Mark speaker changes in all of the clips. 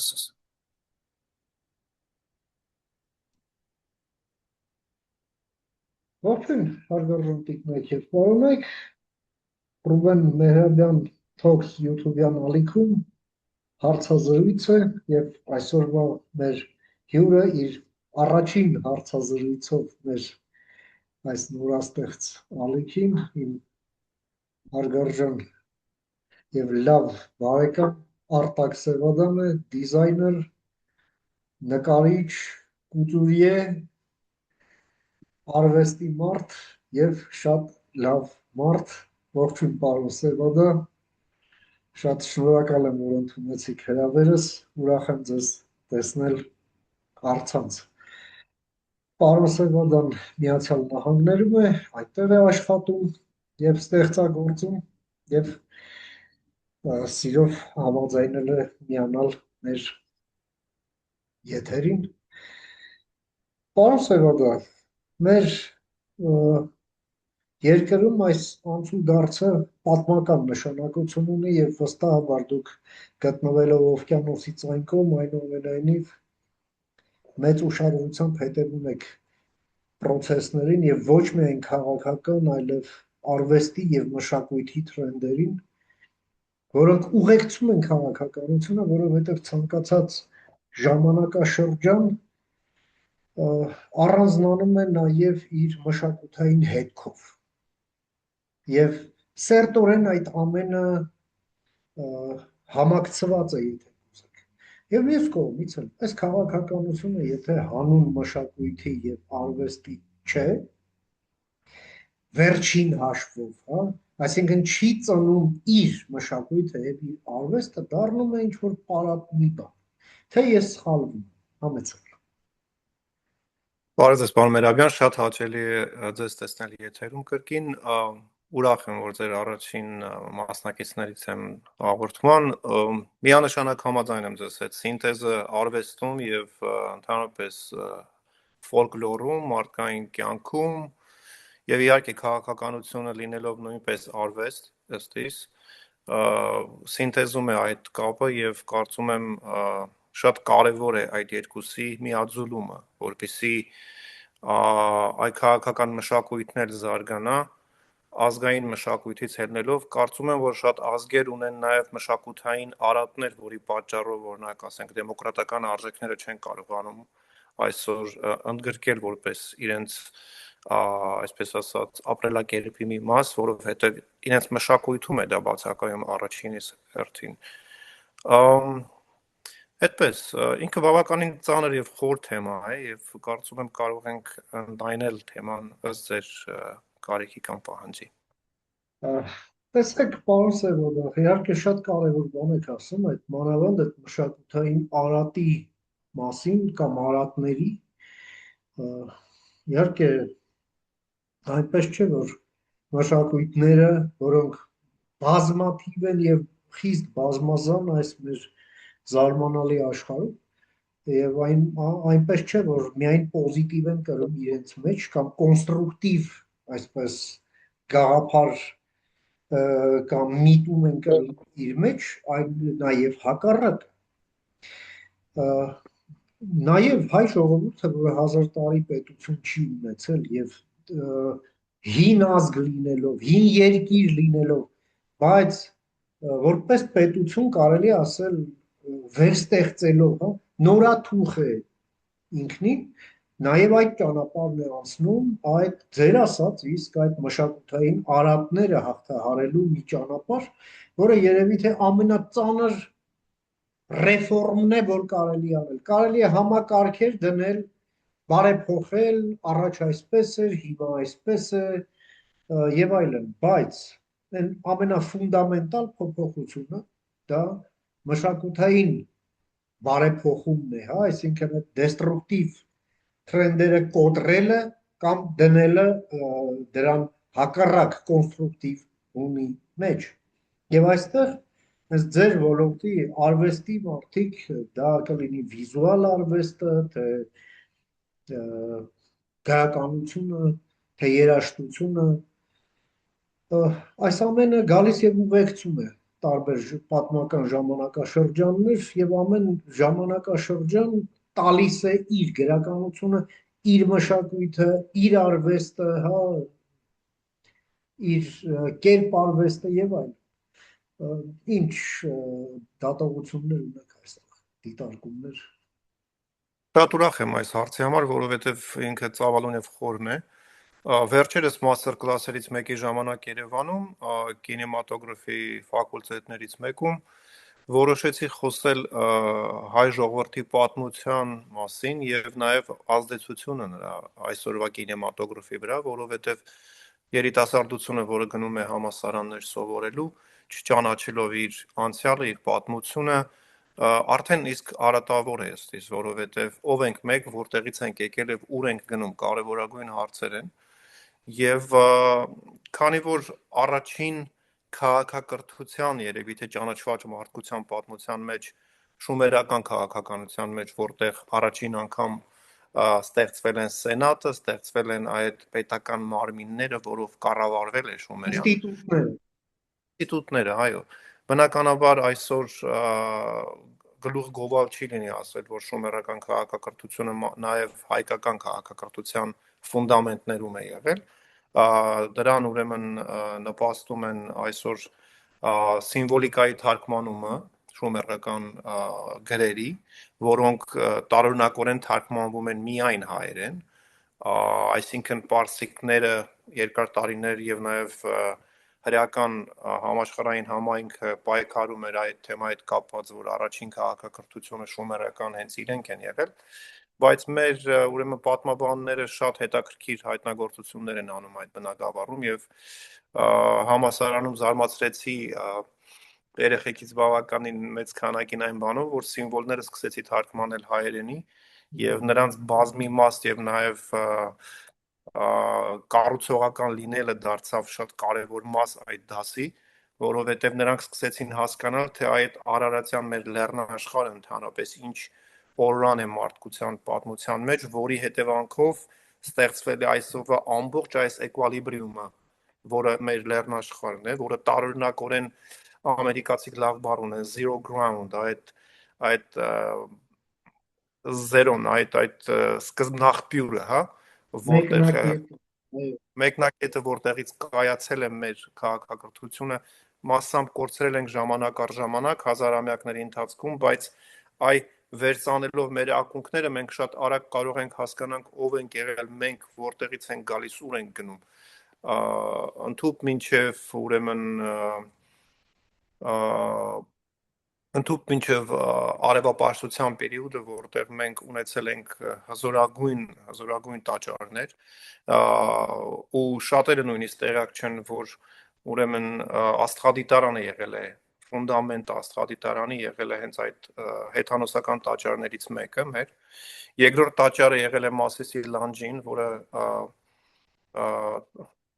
Speaker 1: Ասես։
Speaker 2: Ողջույն, հարգարժան տիկնոջ եւ պարոնայք, Ռուբեն Մեհրաբյան Talks YouTube-յան ալիքում հարցազրույց է եւ այսօրվա մեր հյուրը իր առաջին հարցազրույցով մեր այս նորաստեղծ ալիքին իմ հարգարժան եւ լավ բարեկամ Արտակ Սևադանը, դիզայներ, նկարիչ, կուտուրիե, արվեստի մարդ եւ շատ լավ մարդ, ողջույն պարոն Սևադա, շատ շնորհակալ եմ, որ ընդունեցիք հրավերս, ուրախ եմ ձեզ տեսնել առցանց։ Պարոն Սևադան Միացյալ Նահանգներում է, այդտեղ է աշխատում եւ ստեղծագործում եւ սիրով համաձայնել է միանալ մեր եթերին։ Պարոն Սևադա, մեր երկրում այս անցուդարձը պատմական նշանակություն ունի եւ վստահաբար դուք գտնվելով օվկիանոսից այն կողմ, այնուամենայնիվ մեծ ուշադրությամբ հետևում եք process-ներին եւ ոչ միայն քաղաքական, այլև արվեստի եւ մշակույթի տրենդերին, որոնք ուղեկցում են քաղաքականությունը, որովհետեւ ցանկացած ժամանակաշրջան առանձնանում է նաեւ իր մշակութային հետքով։ Եվ սերտորեն այդ ամենը համակցված է, եթե ուզեք։ Եվ մյուս կողմից էլ, այս քաղաքականությունը, եթե հանուն մշակույթի եւ արվեստի չէ, վերջին հաշվով, հա, այսինքն չի ծնում իր մշակույթը եւ իր արվեստը, դառնում է ինչ-որ պարապ մի բան։ Թե ես սխալվում եմ, համեցեք։
Speaker 1: Բարև ձեզ, պարոն Մերաբյան, շատ հաճելի է ձեզ տեսնել եթերում կրկին։ Ուրախ եմ, որ ձեր առաջին մասնակիցներից եմ հաղորդման։ Միանշանակ համաձայն եմ ձեզ հետ։ Սինթեզը արվեստում եւ ընդհանրապես ֆոլկլորում, մարդկային կյանքում եւ իհարկե քաղաքականությունը լինելով նույնպես արվեստ, ըստ իս, սինթեզում է այդ կապը եւ կարծում եմ շատ կարևոր է այդ երկուսի միաձուլումը, որպեսզի այդ քաղաքական մշակույթն էլ զարգանա, ազգային մշակույթից ելնելով, կարծում եմ, որ շատ ազգեր ունեն նաև մշակութային արատներ, որի պատճառով, օրինակ, ասենք, դեմոկրատական արժեքները չեն կարողանում այսօր ընդգրկել որպես իրենց, այսպես ասած, ապրելակերպի մի մաս, որովհետև իրենց մշակույթում է դա բացակայում առաջինիս հերթին։ Այդպես, ինքը բավականին ծանր եւ խոր թեմա է եւ կարծում եմ կարող ենք ընդայնել թեման ըստ ձեր կարիքի կամ պահանջի։
Speaker 2: Տեսեք, պարոն Սևոդա, իհարկե շատ կարևոր բան եք ասում, այդ մանավանդ այդ մշակութային արատի մասին կամ արատների, իհարկե այնպես չէ, որ մշակույթները, որոնք բազմաթիվ են եւ խիստ բազմազան այս մեր զարմանալի աշխարհում, եւ այնպես չէ, որ միայն պոզիտիվ են կրում իրենց մեջ կամ կոնստրուկտիվ, այսպես գաղափար կամ միտում են կրում իր մեջ, այլ նաեւ հակառակը։ Նաեւ հայ ժողովուրդը, որը 1000 տարի պետություն չի ունեցել եւ հին ազգ լինելով, հին երկիր լինելով, բայց որպես պետություն կարելի ասել վերստեղծելով, հա, նորաթուխ է ինքնին, նաև այդ ճանապարհն է անցնում, այդ ձեր ասած իսկ այդ մշակութային արատները հաղթահարելու մի ճանապարհ, որը երևի թե ամենածանր ռեֆորմն է, որ կարելի անել։ Կարելի է համակարգեր դնել, բարեփոխել, առաջ այսպես էր, հիմա այսպես է եւ այլն, բայց այն ամենաֆունդամենտալ փոփոխությունը դա մշակութային բարեփոխումն է, հա, այսինքն այդ դեստրուկտիվ տրենդերը կոտրելը կամ դնելը դրան հակառակ կոնստրուկտիվ ունի մեջ։ Եվ այստեղ ըստ ձեր ոլորտի արվեստի մարդիկ, դա կլինի վիզուալ արվեստը, թե գրականությունը, թե երաժշտությունը, այս ամենը գալիս եւ ուղեկցում է տարբեր պատմական ժամանակաշրջաններ եւ ամեն ժամանակաշրջան տալիս է իր գրականությունը, իր մշակույթը, իր արվեստը, հա, իր կերպարվեստը եւ այլն։ Ինչ դատողություններ ունեք այստեղ, դիտարկումներ։
Speaker 1: Շատ ուրախ եմ այս հարցի համար, որովհետև ինքը ծավալուն եւ խորն է։ Վերջերս մաստեր կլասերից մեկի ժամանակ Երևանում կինեմատոգրաֆի ֆակուլտետներից մեկում որոշեցի խոսել հայ ժողովրդի պատմության մասին եւ նաեւ ազդեցությունը նրա այսօրվա կինեմատոգրաֆի վրա, որովհետեւ երիտասարդությունը, որը գնում է համալսարաններ սովորելու, չճանաչելով իր անցյալը, իր պատմությունը, արդեն իսկ արատավոր է ըստիս, որովհետեւ ով ենք մենք, որտեղից ենք եկել եւ ուր ենք գնում, կարեւորագույն հարցեր են։ Եվ քանի որ առաջին քաղաքակրթության երևի թե ճանաչված մարդկության պատմության մեջ շումերական քաղաքականության մեջ, որտեղ առաջին անգամ ստեղծվել են սենատը, ստեղծվել են այդ պետական մարմինները, որով կառավարվել է շումերյան ինստիտուտները, այո։ Բնականաբար այսօր գլուխ գովալ չի լինի ասել, որ շումերական քաղաքակրթությունը նաև հայկական քաղաքակրթության ֆունդամենտներում է եղել։ Դրան ուրեմն նպաստում են այսօր սիմվոլիկայի թարգմանումը շումերական գրերի, որոնք տարօրինակորեն թարգմանվում են միայն հայերեն, այսինքն պարսիկները երկար տարիներ եւ նաեւ հրեական համաշխարհային համայնքը պայքարում էր այդ թեմայի հետ կապված, որ առաջին քաղաքակրթությունը շումերական հենց իրենք են եղել, բայց մեր ուրեմն պատմաբանները շատ հետաքրքիր հայտնագործություններ են անում այդ բնագավառում եւ համասարանում զարմացրեցի երեխեքից բավականին մեծ քանակին այն բանով, որ սիմվոլները սկսեցի թարգմանել հայերենի եւ նրանց բազմիմաստ եւ նաեւ կառուցողական լինելը դարձավ շատ կարևոր մաս այդ դասի, որովհետեւ նրանք սկսեցին հասկանալ, թե այդ արարատյան մեր լեռնաշխարհը ընդհանրապես ինչ օրրան է մարդկության պատմության մեջ, որի հետևանքով ստեղծվել է այսօրվա ամբողջ այս էկվիլիբրիումը, որը մեր լեռնաշխարհն է, որը տարօրինակորեն ամերիկացիք լավ բառ ունեն zero ground, այդ զերոն, այդ սկզբնաղբյուրը, հա, որտեղ մեկնակետը, որտեղից կայացել է մեր քաղաքակրթությունը, մասամբ կորցրել ենք ժամանակ առ ժամանակ հազարամյակների ընթացքում, բայց այ վերցանելով մեր ակունքները մենք շատ արագ կարող ենք հասկանանք ով ենք եղել մենք, որտեղից ենք գալիս, ուր ենք գնում։ Ընդհուպ մինչև ուրեմն ընդհուպ մինչև արևապաշտության պերիոդը, որտեղ մենք ունեցել ենք հզորագույն տաճարներ, ու շատերը նույնիսկ տեղյակ չեն, որ ուրեմն աստղադիտարանը եղել է, ֆունդամենտ աստղադիտարանի եղել է հենց այդ հեթանոսական տաճարներից մեկը մեր։ Երկրորդ տաճարը եղել է Մասիսի լանջին, որը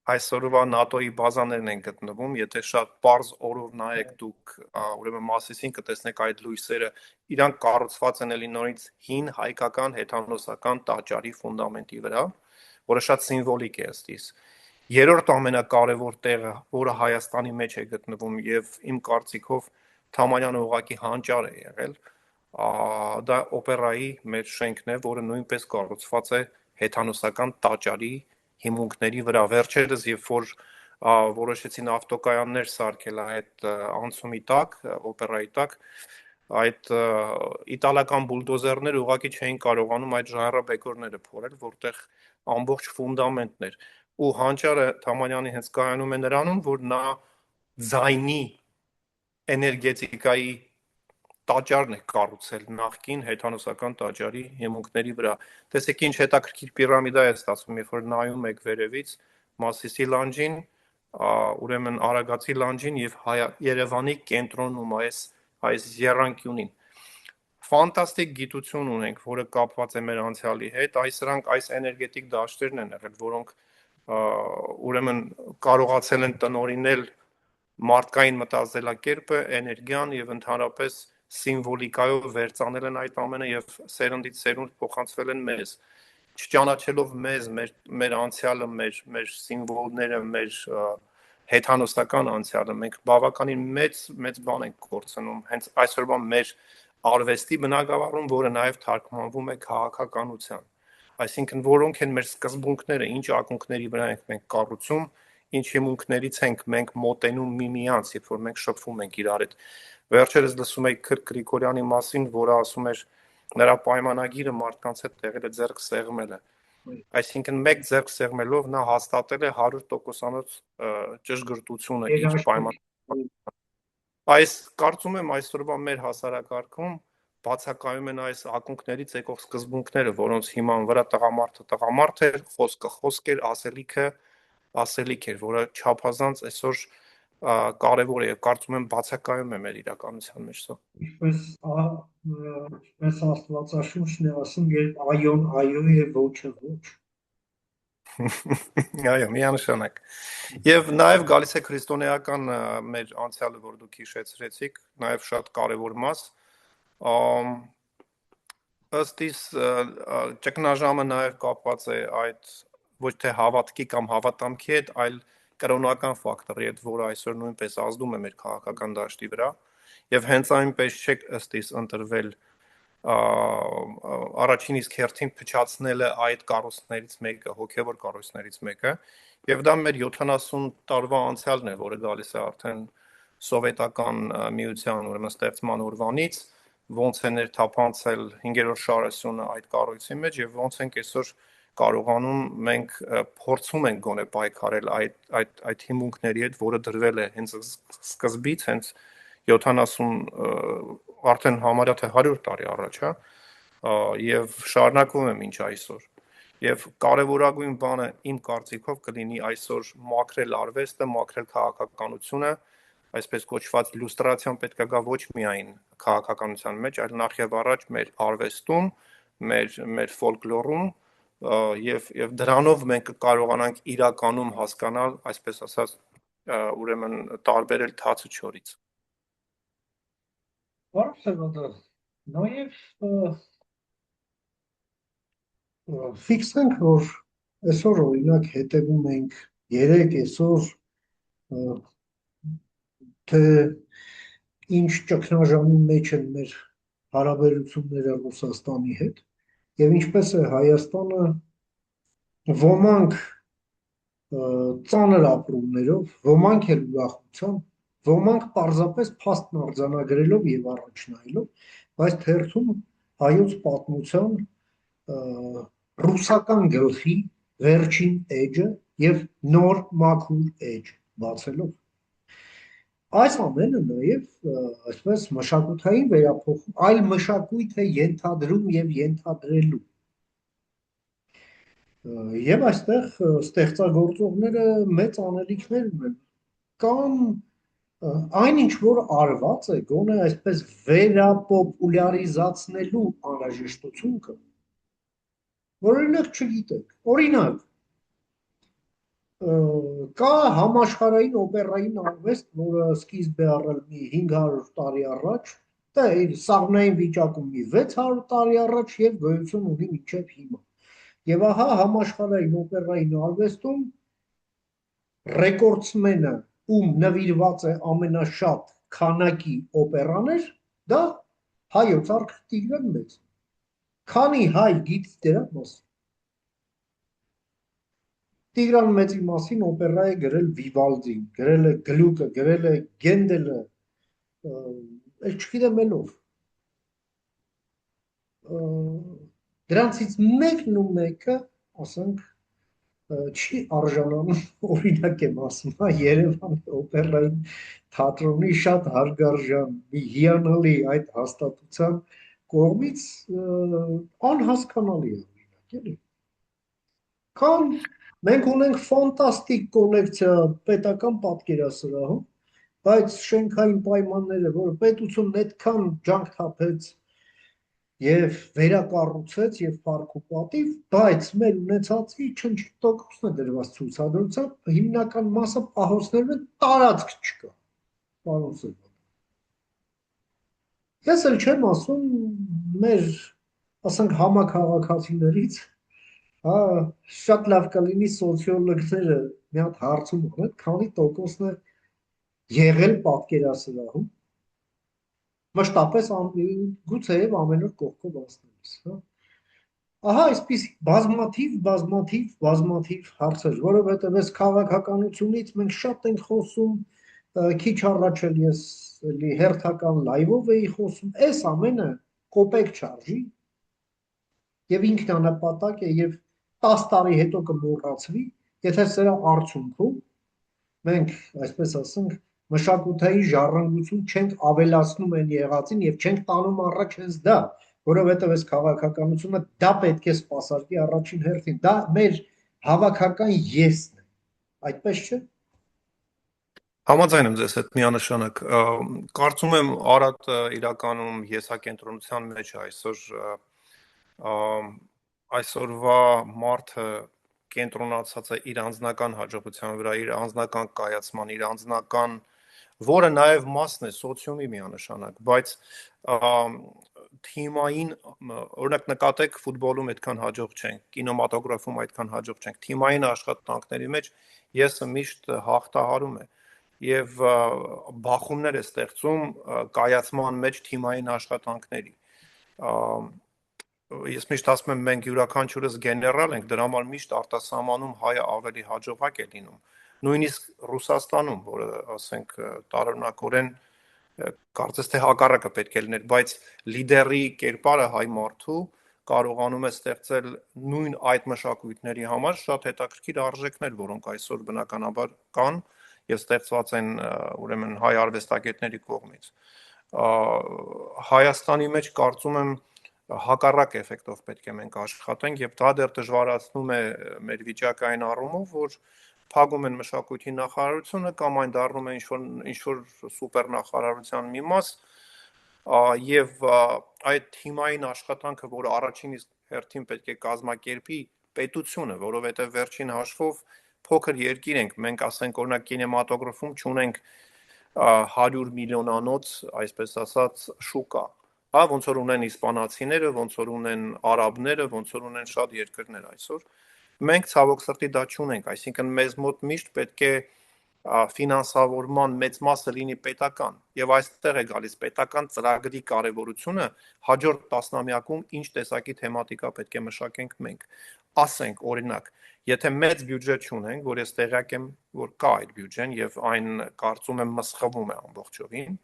Speaker 1: այսօրվա ՆԱՏՕ-ի բազաներն են գտնվում, եթե շատ պարզ օրով նայեք դուք, ուրեմն Մասիսին կտեսնեք այդ լույսերը, իրանք կառուցված են էլի նորից հին հայկական հեթանոսական տաճարի ֆունդամենտի վրա, որը շատ սիմվոլիկ է ըստիս։ Երրորդ ամենակարևոր տեղը, որը Հայաստանի մեջ է գտնվում եւ իմ կարծիքով Թամանյանը ուղղակի հանճար է եղել, դա օպերայի մեր շենքն է, որը նույնպես կառուցված է հեթանոսական տաճարի հիմունքների վրա։ Վերջերս երբ որ որոշեցին ավտոկայաններ սարքել այդ անցումի տակ, օպերայի տակ, այդ իտալական բուլդոզերները ուղղակի չէին կարողանում այդ ժայռաբեկորները փորել, որտեղ ամբողջ ֆունդամենտն էր։ Ու հանճարը Թամանյանի հենց կայանում է նրանում, որ նա ձայնի էներգետիկայի տաճարն է կառուցել նախկին հեթանոսական տաճարի հիմունքների վրա։ Տեսեք ինչ հետաքրքիր պիրամիդա է ստացվում, երբ որ նայում եք վերևից Մասիսի լանջին, ուրեմն Արագածի լանջին եւ Երևանի կենտրոնում այս եռանկյունին։ Ֆանտաստիկ գիտություն ունենք, որը կապված է մեր անցյալի հետ, այս էներգետիկ դաշտերն են եղել, որոնք ուրեմն կարողացել են տնօրինել մարդկային մտածելակերպը, էներգիան եւ ընդհանրապես սիմվոլիկայով վերծանել են այդ ամենը եւ սերնդից սերունդ փոխանցվել են մեզ, չճանաչելով մեզ, մեր անցյալը, մեր սիմվոլները, մեր հեթանոստական անցյալը մենք բավականին մեծ բան ենք կորցնում հենց այսօրվա մեր արվեստի բնագավառում, որը նաև թարգմանվում է քաղաքականության։ Այսինքն որոնք են մեր սկզբունքները, ինչ ակունքների վրա ենք մենք կառուցում, ինչ հիմունքներից ենք մենք մոտենում միմյանց, երբ որ մենք շփվում ենք իրար հետ։ Վերջերս լսում էի Քրկ Գրիգորյանի մասին, որը ասում էր նրա պայմանագիրը մարդկանց հետ եղել է ձեռք սեղմելը։ Այսինքն մեկ ձեռք սեղմելով նա հաստատել է 100%-անոց ճշգրտությունը իր պայման։ Այս կարծում եմ այսօրվա մեր հասարակարգում բացակայում են այս ակունքներից եկող սկզբունքները, որոնց հիման վրա տղամարդ էր, խոսքը խոսք էր, ասելիքը ասելիք էր, որը չափազանց այսօր կարևոր է եւ կարծում եմ բացակայում է մեր իրականության մեջ սա։
Speaker 2: Ինչպես Աստվածաշունչն է ասում, երբ այոն այո է, ոչը ոչ։
Speaker 1: Այո, միանշանակ։ Եվ նաև գալիս է քրիստոնեական մեր անցյալը, որ դուք հիշեցրեցիք, նաև շատ կարևոր մաս։ Ըստ իս ճգնաժամը նաև կապված է այդ ոչ թե հավատքի կամ հավատամքի հետ, այլ կրոնական ֆակտորի հետ, որը այսօր նույնպես ազդում է մեր քաղաքական դաշտի վրա, եւ հենց այնպես չէ ըստ իս ընտրվել առաջին իսկ հերթին փչացնելը այդ կառույցներից մեկը, հոգևոր կառույցներից մեկը, եւ դա մեր 70 տարվա անցյալն է, որը գալիս է արդեն սովետական միության, ուրեմն ստեղծման օրվանից, ոնց է ներթափանցել 5-րդ շարասյունը այդ կառույցի մեջ եւ ոնց ենք այսօր կարողանում մենք փորձում ենք գոնե պայքարել այդ հիմունքների հետ, որը դրվել է հենց սկզբից, հենց 70 արդեն համարյա թե 100 տարի առաջ, հա, եւ շարունակվում է մինչ այսօր։ Եվ կարևորագույն բանը իմ կարծիքով կլինի այսօր մաքրել արվեստը, մաքրել քաղաքականությունը, այսպես կոչված լյուստրացիան պետք է գա ոչ միայն քաղաքականության մեջ, այլ նախ եւ առաջ մեր արվեստում, մեր ֆոլկլորում, եւ դրանով մենք կարողանանք իրականում հասկանալ, այսպես ասած, ուրեմն տարբերել թացը չորից։
Speaker 2: Բարով Սևադա, նաև ֆիքսենք, որ այսօր օրինակ հետևում ենք 3 այսօր թե ինչ ճգնաժամի մեջ են մեր հարաբերությունները Ռուսաստանի հետ եւ ինչպես է Հայաստանը ոմանք ծանր ապրումներով, ոմանք էլ ուրախությամբ, ոմանք պարզապես փաստն արձանագրելով եւ առաջնայելով, բայց թերթում հայոց պատմության ռուսական գլխի վերջին էջը եւ նոր մաքուր էջ բացելով։ Այս ամենը նաև այսպես մշակութային վերափոխում, այլ մշակույթ է ենթադրում եւ ենթադրելու։ Եվ այստեղ ստեղծագործողները մեծ անելիքներ ունեն կամ այն ինչ որ արված է, գոնե այսպես վերապոպուլյարիզացնելու անհրաժեշտություն կա։ Օրինակ չգիտեք, օրինակ կա համաշխարհային օպերային արվեստ, որը սկիզբ է առել մի 500 տարի առաջ, դա իր սաղմնային վիճակում մի 600 տարի առաջ եւ գոյություն ունի մինչեւ հիմա։ Եվ ահա համաշխարհային օպերային արվեստում ռեկորդսմենը, ում նվիրված է ամենաշատ քանակի օպերաներ, դա հայոց արք Տիգրան Մեծ։ Քանի հայ գիտի դրա մասին։ Տիգրան Մեծի մասին օպերա է գրել Վիվալդին, գրել է Գլուկը, գրել է Գենդելը, չգիտեմ ելով։ Դրանցից մեկն ու մեկը, ասենք, չի արժանանում, օրինակ եմ ասում, Երևանի օպերային թատրոնի շատ հարգարժան, մի հիանալի այդ հաստատության կողմից անհասկանալի է, օրինակ, էլի։ Կամ մենք ունենք ֆանտաստիկ կոլեկցիա պետական պատկերասրահում, բայց շենքային պայմանները, որ պետությունն այդքան ջանք թափեց եւ վերակառուցեց եւ փառք ու պատիվ, բայց մեր ունեցածի չնչին տոկոսն է դրված ցուցադրության, հիմնական մասը պահոցներն են, տարածք չկա, պարոն Սևան։ Ես էլ չեմ ասում մեր, ասենք, համակարգացիներից Հա, շատ լավ կլինի սոցիոլոգները մի հատ հարցում անեն, քանի տոկոսն է եղել պատկերասրահում, մշտապես գուցեև ամեն օր կողքով անցնելիս, հա։ Ահա այսպես բազմաթիվ հարցեր, որովհետև այս քաղաքականությունից մենք շատ ենք խոսում, քիչ առաջ էլ ես էլի հերթական լայվով էի խոսում, այս ամենը կոպեկ չարժի եւ ինքնանպատակ է եւ 10 տարի հետո կմոռացվի, եթե սրա արդյունքում մենք, այսպես ասենք, մշակութային ժառանգություն չենք ավելացնում այն եղածին եւ չենք տանում առաջ հենց դա, որովհետեւ այս քաղաքականությունը դա պետք է սպասարկի առաջին հերթին, դա մեր հավաքական եսն է, այդպես չէ։
Speaker 1: Համաձայն եմ ձեզ հետ միանշանակ։ Կարծում եմ Արադ իրականում եսակենտրոնության մեջ է այսօր այսօրվա մարդը կենտրոնացած է իր անձնական հաջողության վրա, իր անձնական կայացման, իր անձնական, որը նաև մասն է սոցիումի միանշանակ, բայց թիմային, օրինակ նկատեք ֆուտբոլում այդքան հաջող չենք, կինեմատոգրաֆում այդքան հաջող չենք, թիմային աշխատանքների մեջ եսը միշտ հաղթահարում է եւ բախումներ է ստեղծում կայացման մեջ թիմային աշխատանքների։ Ես միշտ ասում եմ, մենք յուրաքանչյուրս գեներալ ենք, դրա համար միշտ արտասահմանում հայը ավելի հաջողակ է լինում։ Նույնիսկ Ռուսաստանում, որը ասենք տարօրինակորեն կարծես թե հակառակը պետք է լիներ, բայց լիդերի կերպարը հայ մարդու կարողանում է ստեղծել նույն այդ մշակույթների համար շատ հետաքրքիր արժեքներ, որոնք այսօր բնականաբար կան եւ ստեղծված են ուրեմն հայ արվեստագետների կողմից։ Հայաստանի մեջ կարծում եմ հակառակ էֆեկտով պետք է մենք աշխատենք եւ դա դեռ դժվարացնում է մեր վիճակը այն առումով, որ փակում են մշակույթի նախարարությունը կամ այն դառնում է ինչ-որ սուպեր նախարարության մի մաս եւ այդ թիմային աշխատանքը, որը առաջին իսկ հերթին պետք է կազմակերպի պետությունը, որովհետեւ վերջին հաշվով փոքր երկիր ենք, մենք ասենք օրինակ կինեմատոգրաֆում չունենք 100 միլիոնանոց, այսպես ասած, շուկա, հա, ոնց որ ունեն իսպանացիները, ոնց որ ունեն արաբները, ոնց որ ունեն շատ երկրներ այսօր, մենք ցավոք սրտի դա չունենք, այսինքն մեզ մոտ միշտ պետք է ֆինանսավորման մեծ մասը լինի պետական եւ այստեղ է գալիս պետական ծրագրի կարեւորությունը հաջորդ տասնամյակում ինչ տեսակի թեմատիկա պետք է մշակենք մենք, ասենք օրինակ, եթե մեծ բյուջե չունենք, որ ես տեղյակ եմ, որ կա այդ բյուջեն եւ այն կարծում եմ մսխվում է ամբողջովին,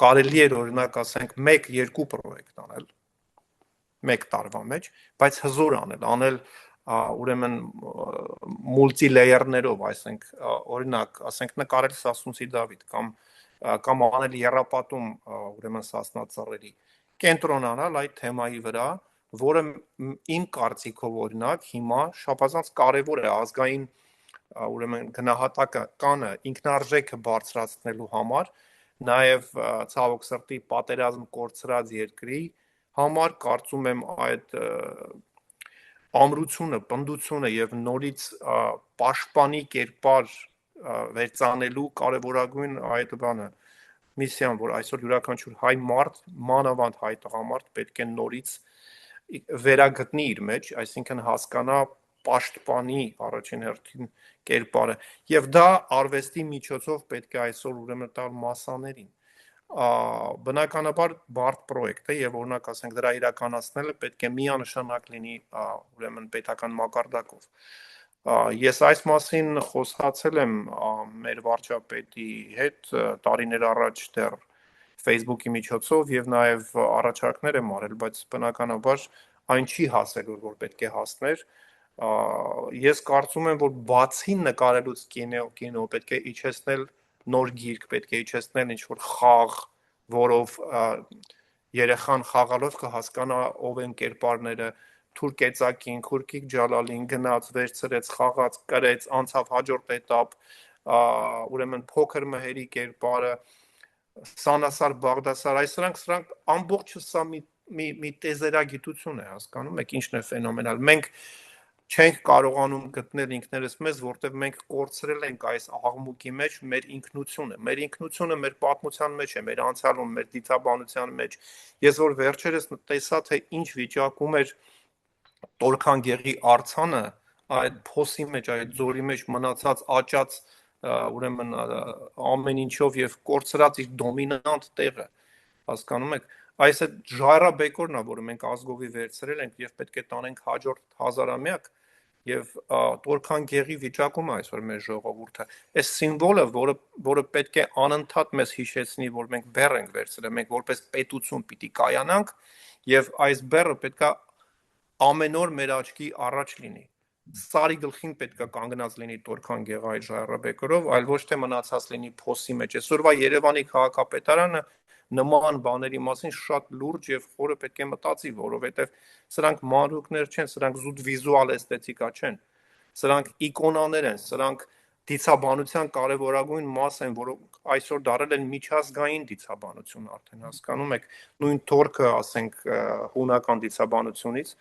Speaker 1: կարելի է օրինակ ասենք 1-2 պրոյեկտ անել մեկ տարվա մեջ, բայց հզոր անել ուրեմն մուլտիլեյերներով, այսինք օրինակ, ասենք նկարել Սասունցի Դավիթ կամ անել եռապատում ուրեմն Սասնա Ծռերի, կենտրոնանալ այդ թեմայի վրա, որը իմ կարծիքով օրինակ հիմա շաբազանց կարևոր է ազգային ուրեմն գնահատակը կանը ինքնարժեքը բարձրացնելու համար, նաև ցավոք սրտի պատերազմ կորցրած երկրի համար կարծում եմ այդ ամրությունը, պնդությունը եւ նորից պաշտպանի կերպար վերցանելու կարևորագույն այդ բանը միսիան, որ այսօր յուրաքանչյուր հայ մարդ, մանավանդ հայ տղամարդ պետք է նորից վերագտնի իր մեջ, այսինքն հասկանա պաշտպանի առաջին հերթին կերպարը եւ դա արվեստի միջոցով պետք է այսօր ուրեմն տալ մասաներին բնականաբար բարդ պրոյեկտ է եւ օրինակ ասենք դրա իրականացնելը պետք է միանշանակ լինի ուրեմն պետական մակարդակով ես այս մասին խոսացել եմ մեր վարչապետի հետ տարիներ առաջ դեռ Facebook-ի միջոցով եւ նաեւ առաջարկներ եմ արել, բայց բնականաբար այն չի հասել, որ պետք է հասներ ես կարծում եմ, որ բացի նկարելուց կինո պետք է իջեցնել նոր գիրք, պետք է իջեցնել ինչ-որ խաղ, որով երեխան խաղալով կհասկանա ով են կերպարները, Թուրք Էծակին, Քուրքիկ Ջալալին գնաց, վերցրեց, խաղաց, կրեց, անցավ հաջորդ էտապ, ուրեմն փոքր մհերի կերպարը, Սանասար Բաղդասար, սրանք ամբողջը սա մի տեզերագիտություն է, հասկանում եք, ինչն է ֆենոմենալ։ Մենք չենք կարողանում գտնել ինքներս մեզ, որտեղ մենք կորցրել ենք այս աղմուկի մեջ մեր ինքնությունը մեր պատմության մեջ է, մեր անցյալում, մեր դիցաբանության մեջ։ Ես որ վերջերս տեսա, թե ինչ վիճակում էր Տորքան գեղի արցանը այդ փոսի մեջ, այդ ձորի մեջ մնացած աճած ուրեմն ամեն ինչով եւ կորցրած իր դոմինանտ տեղը, հասկանում եք, այս այդ ժայռաբեկորն է, որը մենք ազգովի վերցրել ենք եւ պետք է տանենք հաջորդ հազարամյակ եւ տորքան գեղի վիճակում է այսօր մեր ժողովուրդը, այս սիմվոլը, որը պետք է անընդհատ մեզ հիշեցնի, որ մենք բեռ ենք վերցրել, մենք որպես պետություն պիտի կայանանք եւ այս բեռը պետքա ամեն օր մեր աչքի առաջ լինի։ Սարի գլխին պետքա կանգնած լինի տորքան գեղայ ժայռաբեկորով, այլ ոչ թե մնացած լինի փոսի մեջ։ Այսօրվա Երևանի քաղաքապետարանը նման բաների մասին շատ լուրջ եւ խորը պետք է մտածի, որովհետեւ սրանք մանրուքներ չեն, սրանք զուտ վիզուալ էսթետիկա չեն։ Սրանք իկոնաներ են, սրանք դիցաբանության կարևորագույն մաս են, որոնք այսօր դարել են միջազգային դիցաբանություն արդեն, հասկանում եք, նույն թորքը, ասենք, հունական դիցաբանությունից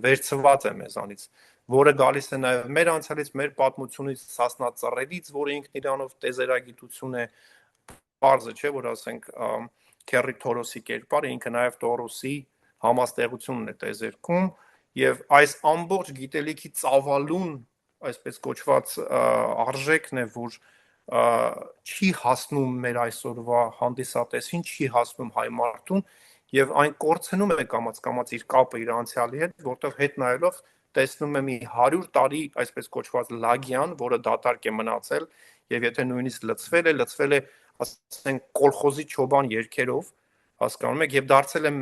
Speaker 1: վերցված է մեզանից, որը գալիս է նաև մեր անցյալից, մեր պատմությունից, Սասնա ծռերից, որը ինքն իրանով տեզերագիտություն է, պարզը չէ, որ ասենք Քեռի Թորոսի կերպարը ինքը նաև Տորոսի համաստեղությունն է տեզերքում, եւ այս ամբողջ գիտելիքի ծավալուն, այսպես կոչված արժեքն է, որ չի հասնում մեր այսօրվա հանդիսատեսին, չի հասնում հայ մարդուն եւ այն կորցնում է կամաց-կամաց իր կապը իր անցյալի հետ, որտեղ հետ նայելով տեսնում է մի 100 տարի այսպես կոչված լագյան, որը դատարկ է մնացել եւ եթե նույնիսկ լցվել է ասենք կոլխոզի չոբան երգերով, հասկանում եք, եւ դարձել է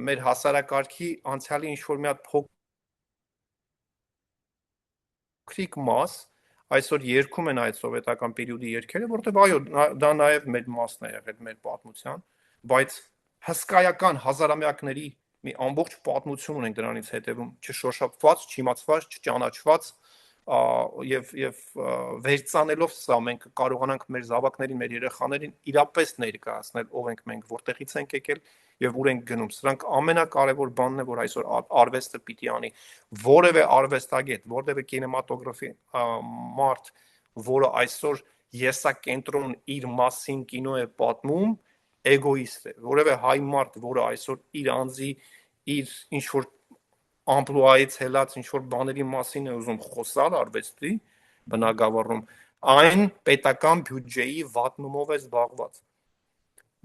Speaker 1: մեր հասարակարգի անցյալի ինչ որ մի հատ փոքրիկ մաս, այսօր երգում են այդ սովետական պերիոդի երգերը, որտեղ այո, դա նաեւ մեր մասն է եղել մեր պատմության, բայց հսկայական հազարամյակների մի ամբողջ պատմություն ունենք դրանից հետևում, չշոշափված, չիմացված, չճանաչված եւ վերցանելով սա մենք կարողանանք մեր զավակներին, մեր երեխաներին իրապես ներկայացնել ով ենք մենք, որտեղից ենք եկել եւ ուր ենք գնում։ Սրանք ամենակարևոր բանն է, որ այսօր արվեստը պիտի անի։ Որևէ արվեստագետ, որևէ կինեմատոգրաֆի մարդ, որը այսօր եսակենտրոն իր մասին կինո է պատմում, էգոիստ է։ Որևէ հայ մարդ, որը այսօր իր անձի, իր ինչ որ ամպլուայից հելած ինչ որ բաների մասին է ուզում խոսալ արվեստի բնագավառում, այն պետական բյուջեի վատնումով է զբաղված։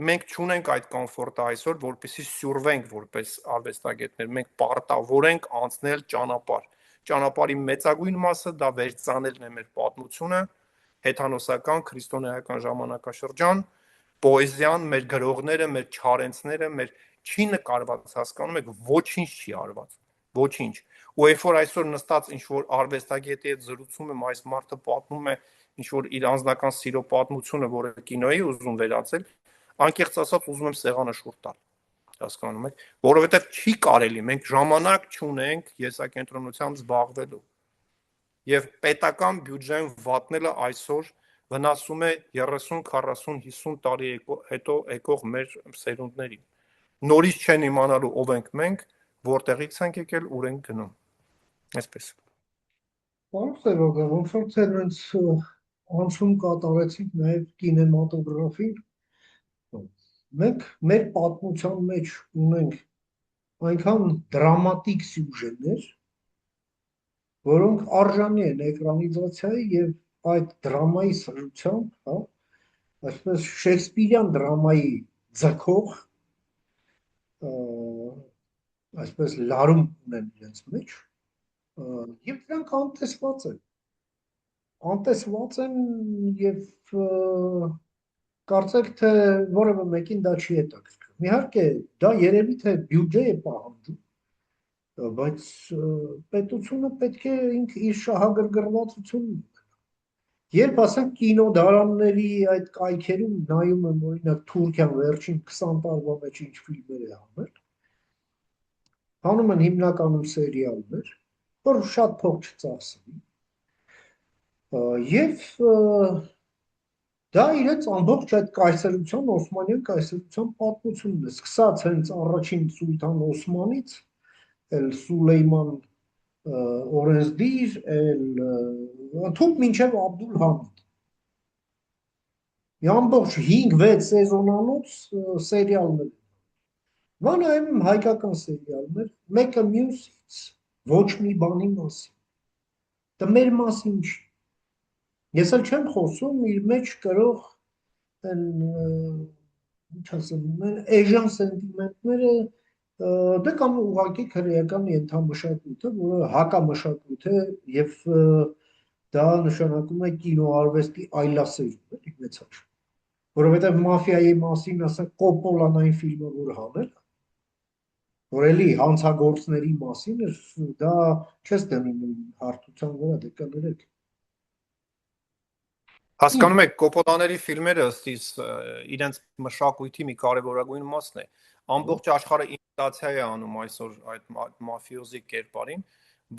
Speaker 1: Մենք չունենք այդ կոմֆորտը այսօր, որպեսզի սյուրվենք որպես արվեստագետներ, մենք պարտավոր ենք անցնել ճանապարհ։ Ճանապարհի մեծագույն մասը դա վերցանելն է մեր պատմությունը, հեթանոսական, քրիստոնեական ժամանակաշրջան, պոեզիան, մեր գրողները, մեր չարենցները, մեր չի նկարված, հասկանում եք, ոչինչ չի արված, ոչինչ։ Ու երբ որ այսօր նստած ինչ որ արվեստագետի հետ զրուցում եմ, այս մարդը պատմում է ինչ որ իր անձնական սիրո պատմությունը, որը կինոյի ուզում վերածել, անկեղծ ասած ուզում եմ սեղանը շուրջ տալ, հասկանում եք, որովհետև չի կարելի, մենք ժամանակ չունենք եսակենտրոնությամբ զբաղվելու։ Եվ պետական բյուջեն վատնելը այսօր վնասում է 30, 40, 50 տարի հետո եկող մեր սերունդներին։ Նորից չեն իմանալու ով ենք մենք, որտեղից ենք եկել, ուր ենք գնում։ Այսպես։
Speaker 2: Պարոն Սևագա, ոնց որ թե հենց անցում կատարեցինք նաև կինեմատոգրաֆին, մենք մեր պատմության մեջ ունենք այնքան դրամատիկ սյուժեներ, որոնք արժանի են էկրանիզացիայի եւ այդ դրամայի սրությամբ, հա, այսպես Շեքսպիրյան դրամայի ձգող այսպես լարում ունեն իրենց մեջ եւ դրանք անտեսված են եւ կարծեք թե որևէ մեկին դա չի հետաքրքրում։ Իհարկե, դա երևի թե բյուջե է պահանջում, բայց պետությունը պետք է ինքը իր շահագրգռվածությունն ունենա։ Երբ ասենք կինոդարանների այդ կայքերում նայում եմ օրինակ Թուրքիան վերջին 20 տարվա մեջ ինչ ֆիլմեր է անել, հանում են հիմնականում սերիալներ, որ շատ փող չծախսվի։ Եվ դա իրենց ամբողջ այդ կայսրության, Օսմանյան կայսրության պատմությունն է, սկսած հենց առաջին սուլթան Օսմանից, էլ Սուլեյման օրենսդիր, էլ թուք մինչև Աբդուլ Համիդ։ Մի ամբողջ 5-6 սեզոնանոց սերիալներ։ Մանայում հայկական սերիալներ, մեկը մյուսից ոչ մի բանի մասին։ Դա մեր մասին չի։ Ես էլ չեմ խոսում իր մեջ կրող այն ինչ ասեմ, էժան սենտիմենտները դե կամ ուղղակի քրեական ենթամշակույթը, որը հակամշակույթ է եւ դա նշանակում է կինոարվեստի այլասերում էլի մեծ հաշվով, որովհետեւ մաֆիայի մասին ասենք Կոպպոլան այն ֆիլմը որ հանել, որ էլի հանցագործների մասին էր, դա չես դնում հարթության վրա, դե կներեք։
Speaker 1: Հասկանում եք, Կոպոլաների ֆիլմերը ըստ իս իրենց մշակույթի մի կարևորագույն մասն է։ Ամբողջ աշխարհը իմիտացիա է անում այսօր այդ մաֆիոզի կերպարին,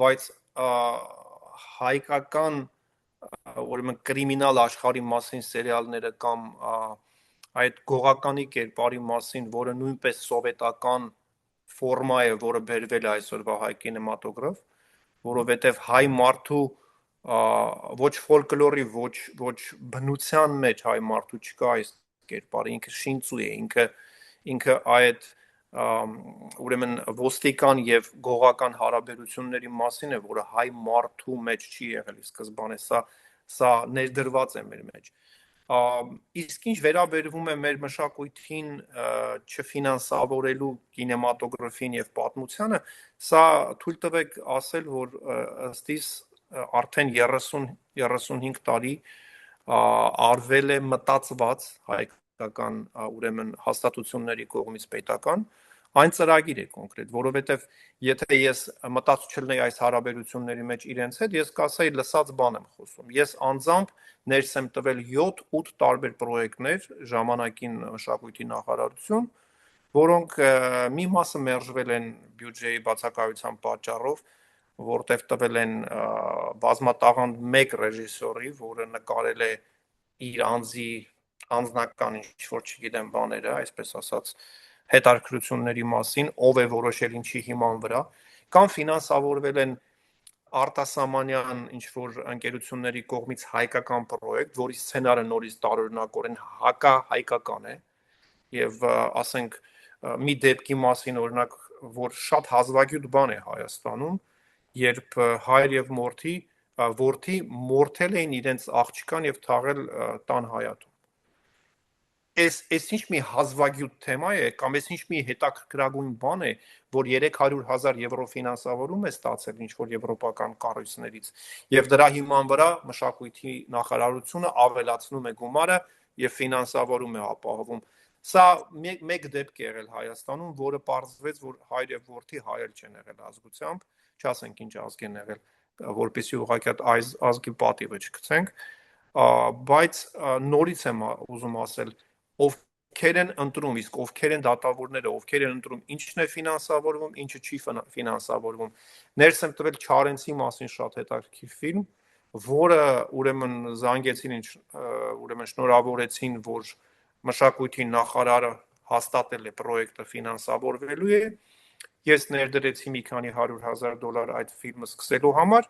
Speaker 1: բայց հայկական ուրեմն կրիմինալ աշխարհի մասին սերիալները կամ այդ գողականի կերպարի մասին, որը նույնպես սովետական ֆորմա է, որը բերվել է այսօրվա հայ կինեմատոգրաֆ, որովհետև հայ մարդու ոչ ֆոլկլորի, ոչ բնության մեջ հայ մարդու չկա այս կերպարը, ինքը շինծու է, ինքը այդ ուրեմն ոստիկան եւ գողական հարաբերությունների մասին է, որը հայ մարդու մեջ չի եղել սկզբանե, սա ներդրված է մեր մեջ։ Իսկ ինչ վերաբերվում է մեր մշակույթին չֆինանսավորելու կինեմատոգրաֆին եւ պատմությանը, սա թույլ տվեք ասել, որ ըստ իս արդեն 30-35 տարի արվել է մտածված հայկական ուրեմն հաստատությունների կողմից պետական այն ծրագիր է կոնկրետ, որովհետև եթե ես մտածու չլնեի այս հարաբերությունների մեջ իրենց հետ, ես կասեի լսած բան եմ խոսում։ Ես անձամբ ներս եմ տվել 7-8 տարբեր պրոյեկտներ ժամանակին մշակույթի նախարարություն, որոնք մի մասը մերժվել են բյուջեի բացակայության պատճառով, որտեղ տվել են բազմատաղանդ մեկ ռեժիսորի, որը նկարել է իր անձնական ինչ-որ չգիտեմ բաները, այսպես ասած, հետաքրքրությունների մասին, ով է որոշել ինչի հիման վրա, կամ ֆինանսավորվել են արտասահմանյան ինչ-որ ընկերությունների կողմից հայկական պրոյեկտ, որի սցենարը նորից տարօրինակորեն հակահայկական է, եւ ասենք մի դեպքի մասին օրինակ, որ շատ հազվագյուտ բան է Հայաստանում, երբ հայր եւ որդի մորթել էին իրենց աղջկան եւ թաղել տան հայատում։ Այս ինչ մի հազվագյուտ թեմա է, կամ այս ինչ մի հետաքրքրագույն բան է, որ 300,000 եվրո ֆինանսավորում է ստացել ինչ-որ եվրոպական կառույցներից, եւ դրա հիման վրա մշակույթի նախարարությունը ավելացնում է գումարը եւ ֆինանսավորում է ապահովում։ Սա մեկ դեպք է եղել Հայաստանում, որը պարզվեց, որ հայր եւ որդի հայեր չեն եղել ազգությամբ, չասենք ինչ ազգ են եղել, որպեսզի ուղղակի այդ ազգի պատիվը չգցենք, բայց նորից եմ ուզում ասել, ովքեր են ընտրում, իսկ ովքեր են դատավորները, ովքեր են ընտրում, ինչն է ֆինանսավորվում, ինչը չի ֆինանսավորվում։ Ներս եմ տվել Չարենցի մասին շատ հետաքրքիր ֆիլմ, որը ուրեմն զանգեցին, ուրեմն շնորհավորեցին, որ մշակույթի նախարարը հաստատել է պրոյեկտը ֆինանսավորվելու է։ Ես ներդրեցի մի քանի $100,000 այդ ֆիլմը սկսելու համար,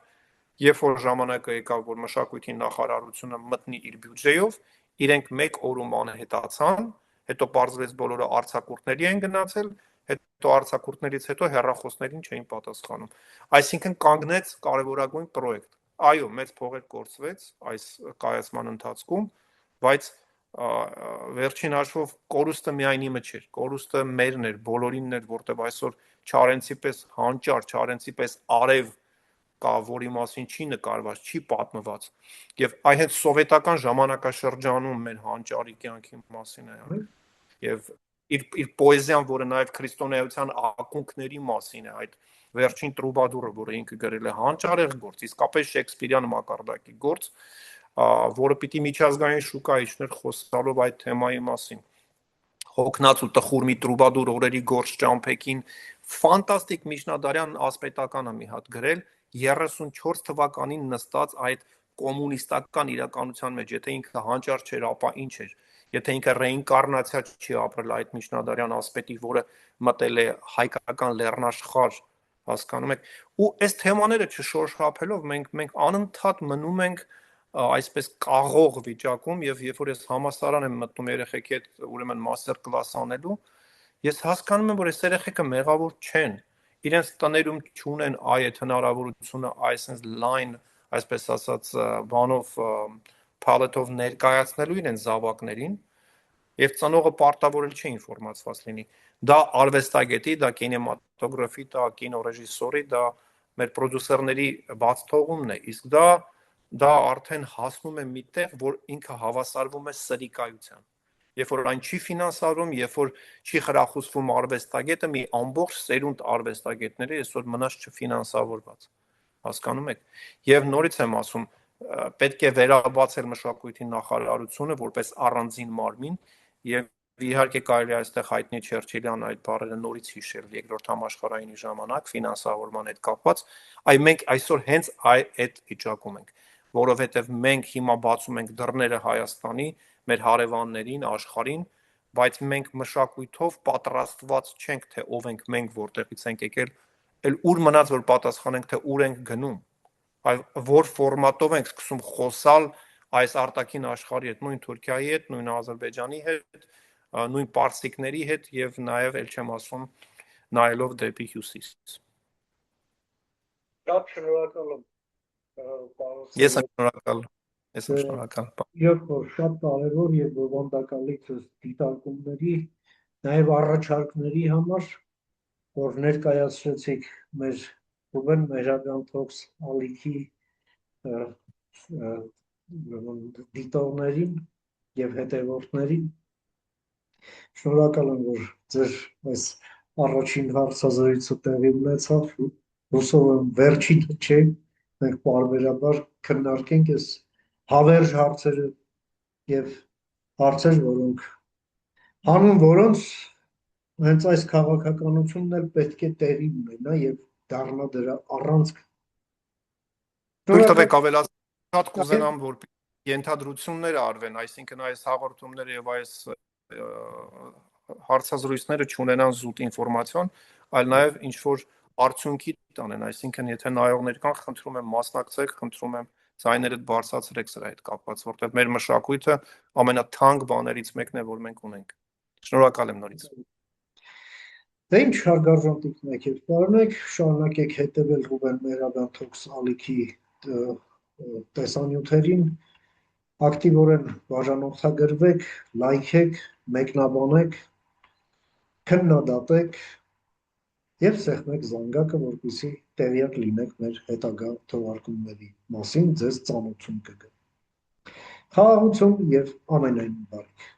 Speaker 1: երբ որ ժամանակը եկավ, որ մշակույթի նախարարությունը մտնի իր բյուջեով, իրենք մեկ օրում անհետացան, հետո պարզվեց բոլորը արձակուրդների են գնացել, հետո արձակուրդներից հետո հեռախոսներին չէին պատասխանում։ Այսինքն կանգնեց կարևորագույն պրոյեկտ։ Այո, մեծ փողեր կորցվեց այս կայացման ընթացքում, բայց վերջին հաշվով կորուստը միայն իմը չէր, կորուստը մերն էր, բոլորինն էր, որտեղ այսօր Չարենցի պես հանճար, Չարենցի պես արև կա, որի մասին չի նկարված, չի պատմված, եւ այ հենց սովետական ժամանակաշրջանում մեր հանճարի կյանքի մասին է անում, եւ իր պոեզիան, որը նաեւ քրիստոնեության ակունքների մասին է, այդ վերջին տրուբադուրը, որը ինքը գրել է, հանճարեղ գործ, իսկապես Շեքսպիրյան մակարդակի գործ, որը պիտի միջազգային շուկայի իջներ խոսալով այդ թեմայի մասին։ Հոգնած ու տխուր մի տրուբադուր օրերի գործ ճամփեքին, ֆանտաստիկ Միջնադարյան ասպետականը մի հատ գրել 34 թվականին նստած այդ կոմունիստական իրականության մեջ, եթե ինքը հանճար չէր, ապա ինչ էր, եթե ինքը ռեինկարնացիա չի ապրել այդ միջնադարյան ասպետի, որը մտել է հայկական լեռնաշխար, հասկանում եք, ու այս թեմաները չշոշափելով մենք անընդհատ մնում ենք այսպես կաղող վիճակում, եւ երբ որ ես համալսարան եմ մտնում երեխեքի հետ ուրեմն մաստեր կլաս անելու, ես հասկանում եմ, որ այս երեխեքը մեղավոր չեն, իրենց տներում չունեն այդ հնարավորությունը, այսպես լայն, այսպես ասած, բանով palette-ով ներկայացնելու իրենց զավակներին, եւ ծնողը պարտավորել չի ինֆորմացված լինի։ Դա արվեստագետի, դա կինեմատոգրաֆի, դա կինոռեժիսորի, դա մեր պրոդյուսերների բաց թողումն է, իսկ դա արդեն հասնում է մի տեղ, որ ինքը հավասարվում է սրիկայության։ Երբ որ այն չի ֆինանսավորվում, երբ որ չի խրախուսվում արվեստագետը, մի ամբողջ սերունդ արվեստագետների այսօր մնաց չֆինանսավորված։ Հասկանում եք։ Եվ նորից եմ ասում, պետք է վերաբացել մշակույթի նախարարությունը որպես առանձին մարմին եւ իհարկե կարելի է այստեղ հայտնի Չերչիլյան այդ բառերը նորից հիշել երկրորդ համաշխարհայինի ժամանակ ֆինանսավորման հետ կապված, այ մենք այսօր հենց այդ վիճակում ենք, որովհետեւ մենք հիմա բացում ենք դռները Հայաստանի, մեր հարևաններին, աշխարհին, բայց մենք մշակույթով պատրաստված չենք, թե ով ենք մենք, որտեղից ենք եկել, էլ ուր մնաց որ պատասխանենք, թե ուր ենք գնում, այլ որ ֆորմատով ենք սկսում խոսալ այս արտաքին աշխարհի հետ, նույն Թուրքիայի հետ, նույն Ադրբեջանի հետ, նույն պարսիկների հետ եւ նաեւ էլ չեմ ասում նայելով դեպի հյուսիս։
Speaker 2: Շատ շնորհակալ եմ, պարոն
Speaker 1: Ես եմ
Speaker 2: Սևոտ։
Speaker 1: շնորհակալ։
Speaker 2: Իրոք որ շատ կարևոր եւ բովանդակալից դիտարկումների, նաեւ առաջարկների համար, որ ներկայացրեցիք մեր Ռուբեն Մեհրաբյան Talks ալիքի դիտողներին եւ հետևորդներին։ Շնորհակալ եմ, որ ձեր այս առաջին հարցազրույցը տեղի ունեցավ։ Հուսով եմ վերջինը չէ, մենք պարբերաբար քննարկենք այս հավերժ հարցերը եւ հարցեր, հանուն որոնց հենց այս քաղաքականությունն էլ պետք է տեղի ունենա եւ դառնա դրա առանցքը։
Speaker 1: Թույլ տվեք ավելացնել, շատ կուզենամ, որ ենթադրություններ արվեն, այսինքն այս հաղորդումները եւ այս հարցազրույցները չունենան զուտ ինֆորմացիոն, այլ նաեւ ինչ որ արդյունքի տանեն, այսինքն եթե նայողներ կան, խնդրում եմ մասնակցեք, խնդրում եմ ձայներդ բարձրացրեք սրա հետ կապված, որտեղ մեր մշակույթը ամենաթանկ բաներից մեկն է, որ մենք ունենք։ Շնորհակալ եմ նորից։
Speaker 2: Դե ինչ հարգարժան տիկնեք եւ պարոնեք, շարունակեք հետեւել Ռուբեն Մեհրաբյան Talks ալիքի տեսանյութերին, ակտիվորեն բաժանորդագրվեք, լայքեք, մեկնաբանեք, քննադատեք եւ սեղմեք զանգակը, որպեսզի տեղյակ լինեք մեր հետագա թողարկումների մասին, ձեզ ծանոթություն կգա։ Խաղաղություն եւ ամենայն բարիք։